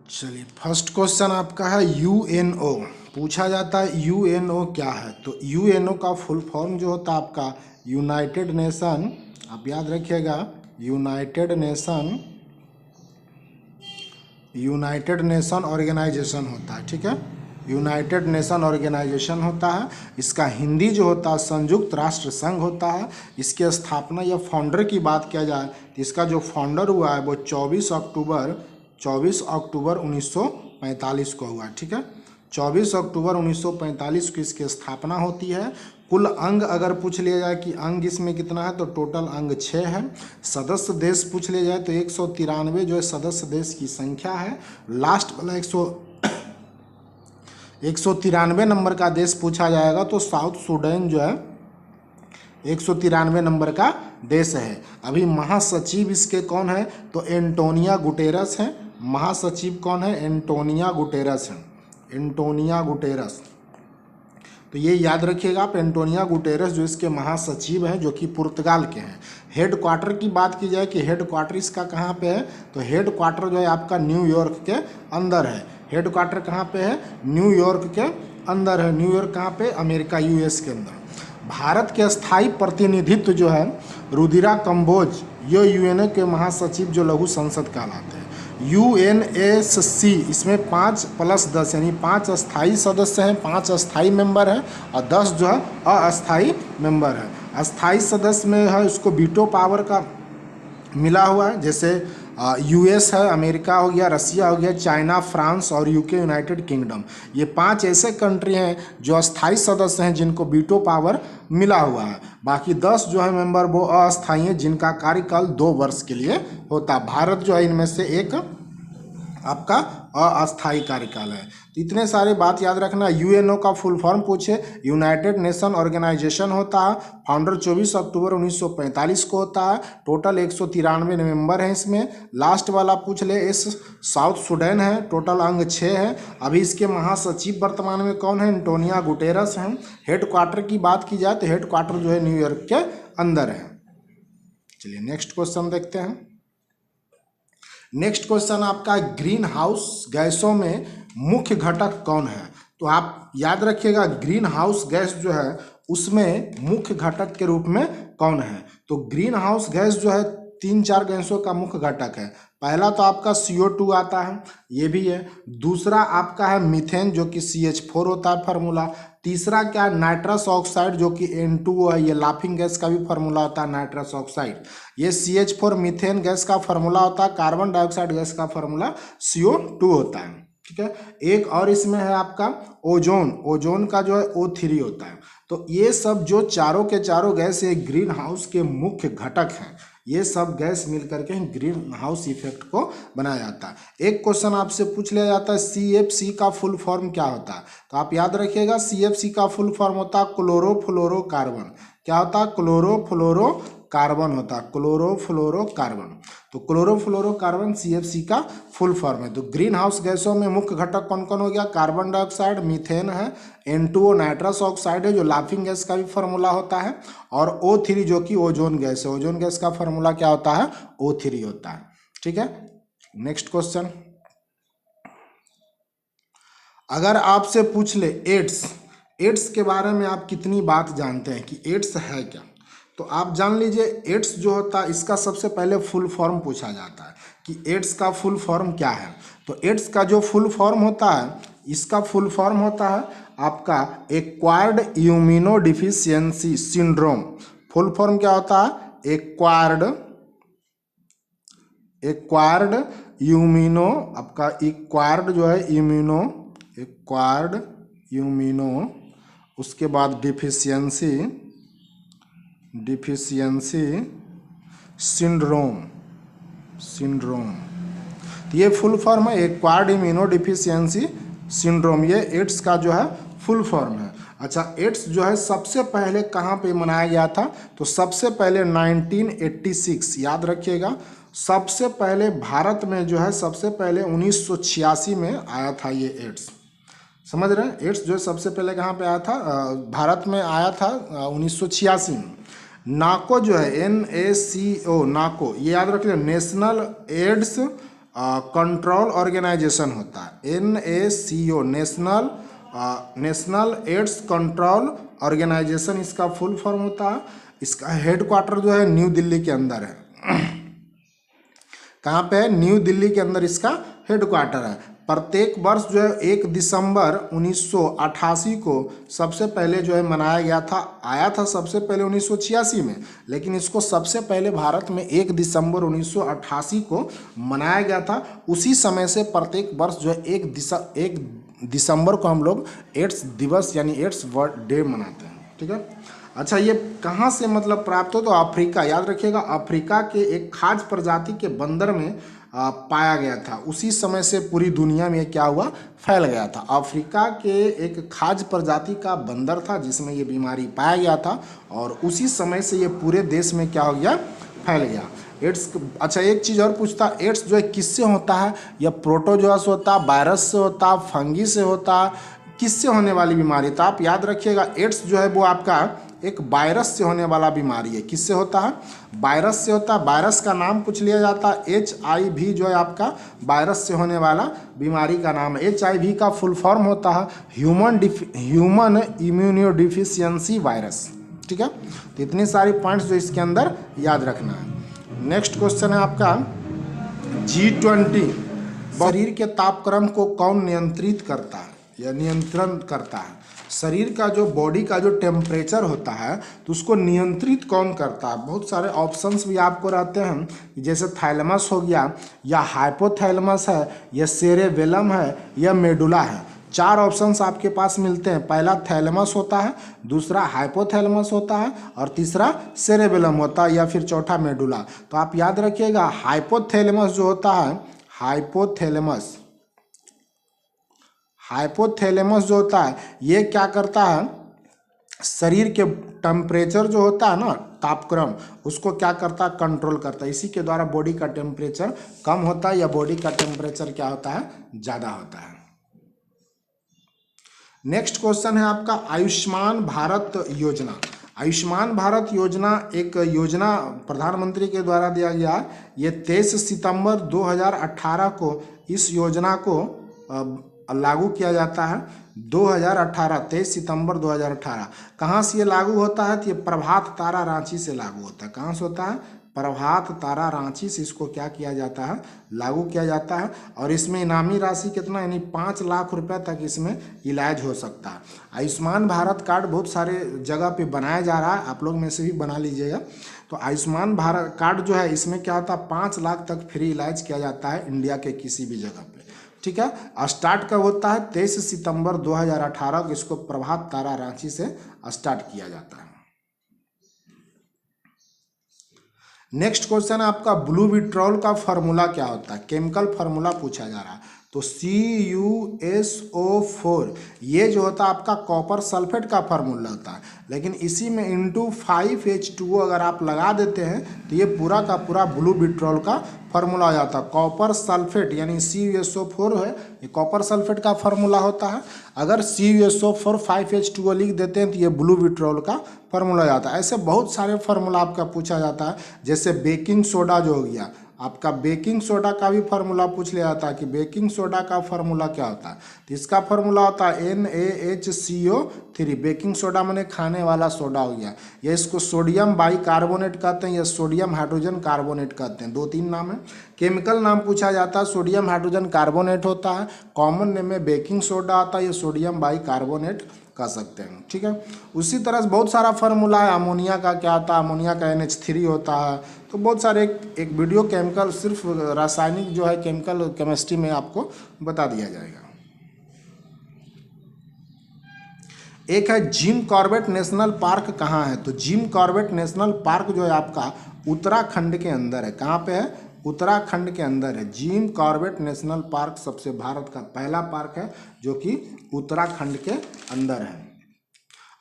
चलिए, first question आपका है यूएनओ। पूछा जाता है यूएनओ क्या है। तो यूएनओ का फुल फॉर्म जो होता है आपका यूनाइटेड नेशन, आप याद रखिएगा, यूनाइटेड नेशन ऑर्गेनाइजेशन होता है। ठीक है, यूनाइटेड नेशन ऑर्गेनाइजेशन होता है। इसका हिंदी जो होता है संयुक्त राष्ट्र संघ होता है। इसकी स्थापना या फाउंडर की बात किया जाए तो इसका जो फाउंडर हुआ है वो 24 अक्टूबर 1945 को हुआ। ठीक है, 24 अक्टूबर 1945 को इसकी स्थापना होती है। कुल अंग अगर पूछ लिया जाए कि अंग इसमें कितना है तो टोटल अंग 6 है। सदस्य देश पूछ लिया जाए तो 193 जो है सदस्य देश की संख्या है। लास्ट वाला 193 नंबर का देश पूछा जाएगा तो साउथ सूडान जो है 193 नंबर का देश है। अभी महासचिव इसके कौन है तो एंटोनियो गुटेरस है। महासचिव कौन है? एंटोनियो गुटेरस है। एंटोनियो गुटेरस, तो ये याद रखिएगा आप, एंटोनियो गुटेरस जो इसके महासचिव हैं जो कि पुर्तगाल के हैं। हेड क्वार्टर की बात की जाए कि हेड क्वार्टर इसका कहाँ पे है तो हेड क्वार्टर जो है आपका न्यूयॉर्क के अंदर है। हेड क्वार्टर कहाँ पे है? न्यूयॉर्क के अंदर है। न्यूयॉर्क कहाँ पे? अमेरिका, यूएस के अंदर। भारत के स्थायी प्रतिनिधित्व जो है रुदिरा कंबोज, ये यूएनओ के महासचिव जो लघु संसद कहलाते हैं। यूएनएससी इसमें 5+10 यानी 5 स्थायी सदस्य हैं, 5 स्थायी मेंबर हैं और 10 जो है अस्थायी मेंबर है। अस्थायी सदस्य में है उसको वीटो पावर का मिला हुआ है, जैसे यूएस है, अमेरिका हो गया, रसिया हो गया, चाइना, फ्रांस और यूके, यूनाइटेड किंगडम। ये 5 ऐसे कंट्री हैं जो अस्थायी सदस्य हैं जिनको वीटो पावर मिला हुआ है। बाकी 10 जो है मेंबर वो अस्थायी हैं जिनका कार्यकाल 2 वर्ष के लिए होता है। भारत जो है इनमें से एक आपका अस्थायी कार्यकाल है। तो इतने सारे बात याद रखना। यूएनओ का फुल फॉर्म पूछे, यूनाइटेड नेशन ऑर्गेनाइजेशन होता है। फाउंडर 24 अक्टूबर 1945 को होता है। टोटल 193 मेंबर हैं इसमें। लास्ट वाला पूछ ले, इस साउथ सूडान है। टोटल अंग 6 है। अभी इसके महासचिव वर्तमान में कौन है? एंटोनियो गुटेरस हैं। हेड क्वार्टर की बात की जाए तो हेड क्वार्टर जो है न्यूयॉर्क के अंदर है। चलिए नेक्स्ट क्वेश्चन देखते हैं। नेक्स्ट क्वेश्चन आपका ग्रीन हाउस गैसों में मुख्य घटक कौन है? तो आप याद रखिएगा ग्रीन हाउस गैस जो है उसमें मुख्य घटक के रूप में कौन है? तो ग्रीन हाउस गैस जो है 3-4 गैसों का मुख्य घटक है। पहला तो आपका CO2 आता है, ये भी है। दूसरा आपका है मीथेन जो कि CH4 होता है फार्मूला। तीसरा क्या है? नाइट्रस ऑक्साइड जो कि N2O है, ये लाफिंग गैस का भी फार्मूला होता है नाइट्रस ऑक्साइड। ये CH4 मीथेन गैस का फार्मूला होता है। कार्बन डाइऑक्साइड गैस का फार्मूला CO2 होता है। ठीक है, एक और इसमें है आपका ओजोन। ओजोन का जो है O3 होता है। तो ये सब जो चारों के चारों गैस ये ग्रीन हाउस के मुख्य घटक हैं। ये सब गैस मिलकर के ग्रीन हाउस इफेक्ट को बनाया जाता है। एक क्वेश्चन आपसे पूछ लिया जाता है CFC का फुल फॉर्म क्या होता है? तो आप याद रखिएगा CFC का फुल फॉर्म होता है क्लोरोफ्लोरोकार्बन। क्या होता है? क्लोरोफ्लोरोकार्बन होता है। क्लोरोफ्लोरोकार्बन, तो क्लोरोफ्लोरोकार्बन CFC का फुल फॉर्म है। तो ग्रीन हाउस गैसों में मुख्य घटक कौन कौन हो गया? कार्बन डाइऑक्साइड, मीथेन है, N2O नाइट्रस ऑक्साइड है जो लाफिंग गैस का भी फार्मूला होता है, और O3 जो कि ओजोन गैस है। ओजोन गैस का फार्मूला क्या होता है? O3 होता है। ठीक है, नेक्स्ट क्वेश्चन। अगर आपसे पूछ ले एड्स के बारे में आप कितनी बात जानते हैं कि एड्स है क्या, तो आप जान लीजिए एड्स जो होता है इसका सबसे पहले फुल फॉर्म पूछा जाता है कि एड्स का फुल फॉर्म क्या है। तो एड्स का जो फुल फॉर्म होता है, इसका फुल फॉर्म होता है आपका acquired immunodeficiency syndrome. Full form क्या होता है? एक्वायर्ड इम्यूनो, आपका एक्वायर्ड जो है एक्वायर्ड इम्यूनो, उसके बाद डिफिशियंसी सिंड्रोम। तो ये फुल फॉर्म है एक्वायर्ड इम्यूनोडिफिशियंसी सिंड्रोम। ये एड्स का जो है फुल फॉर्म है। अच्छा, एड्स जो है सबसे पहले कहाँ पे मनाया गया था? तो सबसे पहले 1986, याद रखिएगा, सबसे पहले भारत में जो है सबसे पहले 1986 में आया था ये एड्स। समझ रहे हैं? एड्स जो है सबसे पहले कहाँ पे आया था? भारत में आया था 1986 में। नाको जो है NACO, नाको, ये याद रखिए, नेशनल एड्स कंट्रोल ऑर्गेनाइजेशन होता है, NACO, national AIDS control organisation इसका फुल फॉर्म होता है। इसका हेडक्वार्टर जो है न्यू दिल्ली के अंदर है। कहाँ पे है? न्यू दिल्ली के अंदर इसका हेडक्वार्टर है। प्रत्येक वर्ष जो है 1 दिसंबर 1988 को सबसे पहले जो है मनाया गया था। आया था सबसे पहले 1986 में, लेकिन इसको सबसे पहले भारत में 1 दिसंबर 1988 को मनाया गया था। उसी समय से प्रत्येक वर्ष जो है 1 दिसंबर को हम लोग एड्स दिवस यानी एड्स वर्ल्ड डे मनाते हैं। ठीक है। अच्छा, ये कहाँ से मतलब प्राप्त हो? तो अफ्रीका, याद रखिएगा, अफ्रीका के एक खाज प्रजाति के बंदर में पाया गया था। उसी समय से पूरी दुनिया में क्या हुआ? फैल गया था। अफ्रीका के एक खाज प्रजाति का बंदर था जिसमें ये बीमारी पाया गया था, और उसी समय से ये पूरे देश में क्या हो गया? फैल गया एड्स। अच्छा, एक चीज़ और पूछता, एड्स जो है किससे होता है? यह प्रोटोजोआ से होता, वायरस से होता, फंगी से होता, किससे होने वाली बीमारी? तो आप याद रखिएगा, एड्स जो है वो आपका एक वायरस से होने वाला बीमारी है। किससे होता है? वायरस से होता है। वायरस का नाम पूछ लिया जाता है, HIV जो है आपका वायरस से होने वाला बीमारी का नाम है। HIV का फुल फॉर्म होता है ह्यूमन इम्यूनोडिफिशियंसी वायरस। ठीक है। तो इतनी सारी पॉइंट्स जो इसके अंदर याद रखना है। नेक्स्ट क्वेश्चन है आपका G20। शरीर के तापक्रम को कौन नियंत्रित करता है या नियंत्रण करता है? शरीर का जो बॉडी का जो टेम्परेचर होता है तो उसको नियंत्रित कौन करता है? बहुत सारे ऑप्शंस भी आपको रहते हैं, जैसे थैलेमस हो गया, या हाइपोथैलेमस है, या सेरेबेलम है, या मेडुला है। 4 ऑप्शंस आपके पास मिलते हैं। पहला थैलेमस होता है, दूसरा हाइपोथैलेमस होता है, और तीसरा सेरेबेलम होता है, या फिर चौथा मेडुला। तो आप याद रखिएगा, हाइपोथैलेमस जो होता है, हाइपोथैलेमस जो होता है ये क्या करता है? शरीर के टेम्परेचर जो होता है ना, तापक्रम, उसको क्या करता है? कंट्रोल करता है। इसी के द्वारा बॉडी का टेम्परेचर कम होता है या बॉडी का टेम्परेचर क्या होता है? ज़्यादा होता है। नेक्स्ट क्वेश्चन है आपका आयुष्मान भारत योजना। आयुष्मान भारत योजना एक योजना प्रधानमंत्री के द्वारा दिया गया। ये 23 सितंबर 2018 को इस योजना को लागू किया जाता है। 2018 23 सितंबर 2018। कहाँ से ये लागू होता है? तो ये प्रभात तारा रांची से लागू होता है। कहाँ से होता है? प्रभात तारा रांची से इसको क्या किया जाता है? लागू किया जाता है। और इसमें इनामी राशि कितना, यानी 5 लाख रुपए तक इसमें इलाज हो सकता है। आयुष्मान भारत कार्ड बहुत सारे जगह पे बनाया जा रहा है, आप लोग में से भी बना लीजिएगा। तो आयुष्मान भारत कार्ड जो है इसमें क्या होता है? 5 लाख तक फ्री इलाज किया जाता है इंडिया के किसी भी जगह पे। ठीक है। स्टार्ट कब होता है? 23 सितंबर 2018 को इसको प्रभात तारा रांची से स्टार्ट किया जाता है। नेक्स्ट क्वेश्चन है आपका ब्लू विट्रॉल का फॉर्मूला क्या होता है? केमिकल फार्मूला पूछा जा रहा है। तो CuSO4 ये जो होता है आपका कॉपर सल्फेट का फार्मूला होता है, लेकिन इसी में इंटू 5H2O अगर आप लगा देते हैं तो ये पूरा का पूरा ब्लू विट्रॉल का फार्मूला हो जाता है। कॉपर सल्फेट यानी CuSO4 है, ये कॉपर सल्फेट का फार्मूला होता है। अगर CuSO4 5H2O लिख देते हैं तो ये ब्लू विट्रॉल का फार्मूला हो जाता है। ऐसे बहुत सारे फार्मूला आपका पूछा जाता है, जैसे बेकिंग सोडा जो हो गया आपका, बेकिंग सोडा का भी फार्मूला पूछ लिया जाता है कि बेकिंग सोडा का फार्मूला क्या होता है? तो इसका फार्मूला होता है NaHCO3। बेकिंग सोडा माने खाने वाला सोडा हो गया। या इसको सोडियम बाइकार्बोनेट कहते हैं या सोडियम हाइड्रोजन कार्बोनेट कहते हैं, 2-3 नाम है। केमिकल नाम पूछा जाता है, सोडियम हाइड्रोजन कार्बोनेट होता है। कॉमन नेम में बेकिंग सोडा आता है, या सोडियम बाइकार्बोनेट कह सकते हैं। ठीक है। उसी तरह से बहुत सारा फार्मूला है। अमोनिया का क्या होता है? अमोनिया का NH3 होता है। तो बहुत सारे एक वीडियो केमिकल सिर्फ रासायनिक जो है केमिकल केमिस्ट्री में आपको बता दिया जाएगा। एक है जिम कॉर्बेट नेशनल पार्क कहाँ है? तो जिम कॉर्बेट नेशनल पार्क जो है आपका उत्तराखंड के अंदर है। कहाँ पे है? उत्तराखंड के अंदर है। जिम कॉर्बेट नेशनल पार्क सबसे भारत का पहला पार्क है जो कि उत्तराखंड के अंदर है।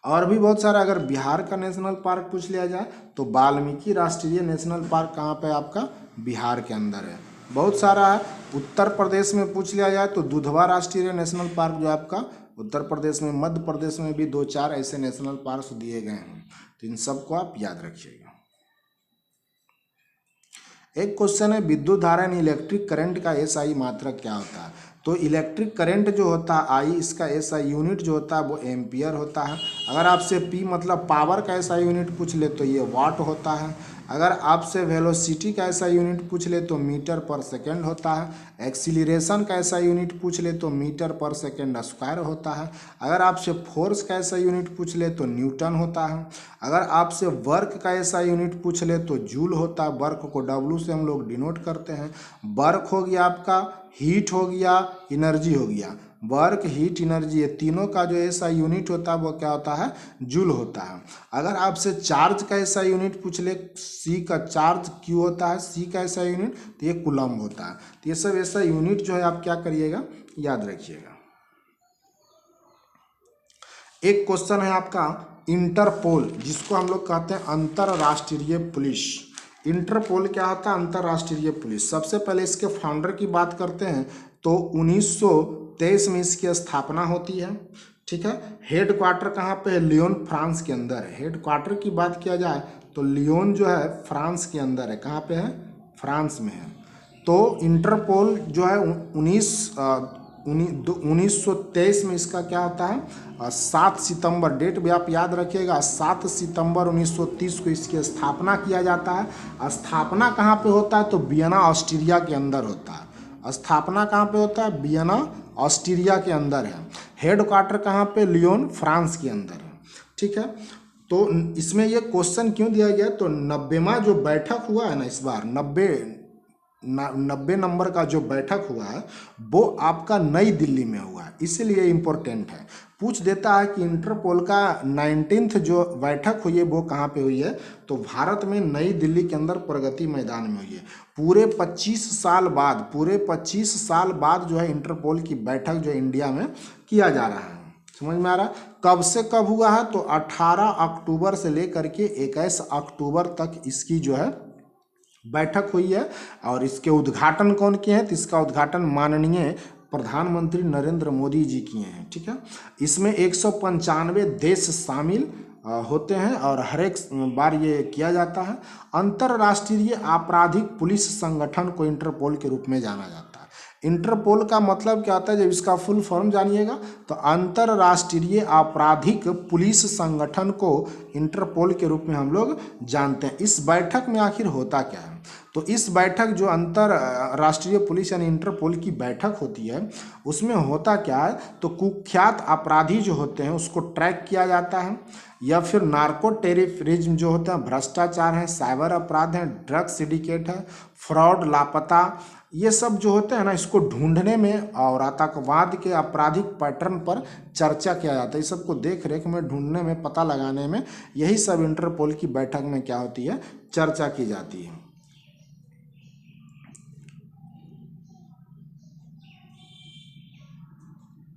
और भी बहुत सारा, अगर बिहार का नेशनल पार्क पूछ लिया जाए तो वाल्मीकि राष्ट्रीय नेशनल पार्क कहाँ पे आपका? बिहार के अंदर है। बहुत सारा है। उत्तर प्रदेश में पूछ लिया जाए तो दुधवा राष्ट्रीय नेशनल पार्क जो आपका उत्तर प्रदेश में, मध्य प्रदेश में भी 2-4 ऐसे नेशनल पार्क दिए गए हैं। तो इन सबको आप याद रखिएगा। एक क्वेश्चन है विद्युत धारा यानी इलेक्ट्रिक करंट का एसआई मात्रक क्या होता है। तो इलेक्ट्रिक करंट जो होता है आई, इसका एसआई यूनिट जो होता है वो एम्पियर होता है। अगर आपसे पी मतलब पावर का एसआई यूनिट पूछ ले तो ये वाट होता है। अगर आपसे वेलोसिटी का ऐसा यूनिट पूछ ले तो मीटर पर सेकंड होता है। एक्सीलरेशन का ऐसा यूनिट पूछ ले तो मीटर पर सेकंड स्क्वायर होता है। अगर आपसे फोर्स का ऐसा यूनिट पूछ ले तो न्यूटन होता है। अगर आपसे वर्क का ऐसा यूनिट पूछ ले तो जूल होता है। वर्क को डब्ल्यू से हम लोग डिनोट करते हैं। वर्क हो गया आपका, हीट हो गया, एनर्जी हो गया। वर्क, हीट, एनर्जी, ये तीनों का जो ऐसा यूनिट होता है वो क्या होता है, जूल होता है। अगर आपसे चार्ज का ऐसा यूनिट पूछ ले, सी का चार्ज क्यू होता है, सी का ऐसा यूनिट तो ये कूलम्ब होता है। तो ये सब ऐसा यूनिट जो है आप क्या करिएगा, याद रखिएगा। एक क्वेश्चन है आपका इंटरपोल, जिसको हम लोग कहते हैं अंतरराष्ट्रीय पुलिस। इंटरपोल क्या होता है, अंतरराष्ट्रीय पुलिस। सबसे पहले इसके फाउंडर की बात करते हैं तो 1923 में इसकी स्थापना होती है। ठीक है। हेड क्वार्टर कहाँ पे है, लियोन फ्रांस के अंदर है। हेड क्वार्टर की बात किया जाए तो लियोन जो है फ्रांस के अंदर है। कहाँ पे है, फ्रांस में है। तो इंटरपोल जो है 1923 में इसका क्या होता है, 7 सितंबर, डेट भी आप याद रखिएगा, 7 सितंबर 1930 को इसकी स्थापना किया जाता है। स्थापना कहाँ पे होता है तो वियना ऑस्ट्रिया के अंदर होता है। स्थापना कहाँ पे होता है, वियना ऑस्ट्रिया के अंदर है। हेड क्वार्टर कहाँ पे, लियोन फ्रांस के अंदर है। ठीक है। तो इसमें ये क्वेश्चन क्यों दिया गया, तो 90वां जो बैठक हुआ है ना इस बार, 90 नंबर का जो बैठक हुआ है वो आपका नई दिल्ली में हुआ है, इसीलिए इम्पोर्टेंट है। पूछ देता है कि इंटरपोल का 19th जो बैठक हुई है वो कहाँ पे हुई है, तो भारत में नई दिल्ली के अंदर प्रगति मैदान में हुई है। पूरे 25 साल बाद जो है इंटरपोल की बैठक जो इंडिया में किया जा रहा है। समझ में आ रहा, कब से कब हुआ है, तो 18 अक्टूबर से लेकर के 21 अक्टूबर तक इसकी जो है बैठक हुई है। और इसके उद्घाटन कौन किए हैं, तो इसका उद्घाटन माननीय प्रधानमंत्री नरेंद्र मोदी जी किए हैं। ठीक है। इसमें 195 देश शामिल होते हैं और हर एक बार ये किया जाता है। अंतर्राष्ट्रीय आपराधिक पुलिस संगठन को इंटरपोल के रूप में जाना जाता है। इंटरपोल का मतलब क्या होता है, जब इसका फुल फॉर्म जानिएगा तो अंतर्राष्ट्रीय आपराधिक पुलिस संगठन को इंटरपोल के रूप में हम लोग जानते हैं। इस बैठक में आखिर होता क्या है, तो इस बैठक जो अंतर्राष्ट्रीय पुलिस यानी इंटरपोल की बैठक होती है उसमें होता क्या है, तो कुख्यात अपराधी जो होते हैं उसको ट्रैक किया जाता है, या फिर नार्को टेररिज्म जो होता है, भ्रष्टाचार है, साइबर अपराध है, ड्रग सिंडिकेट है, फ्रॉड, लापता, ये सब जो होते हैं ना इसको ढूंढने में और आतंकवाद के आपराधिक पैटर्न पर चर्चा किया जाता है। इस सबको देख रेख में, ढूंढने में, पता लगाने में, यही सब इंटरपोल की बैठक में क्या होती है, चर्चा की जाती है।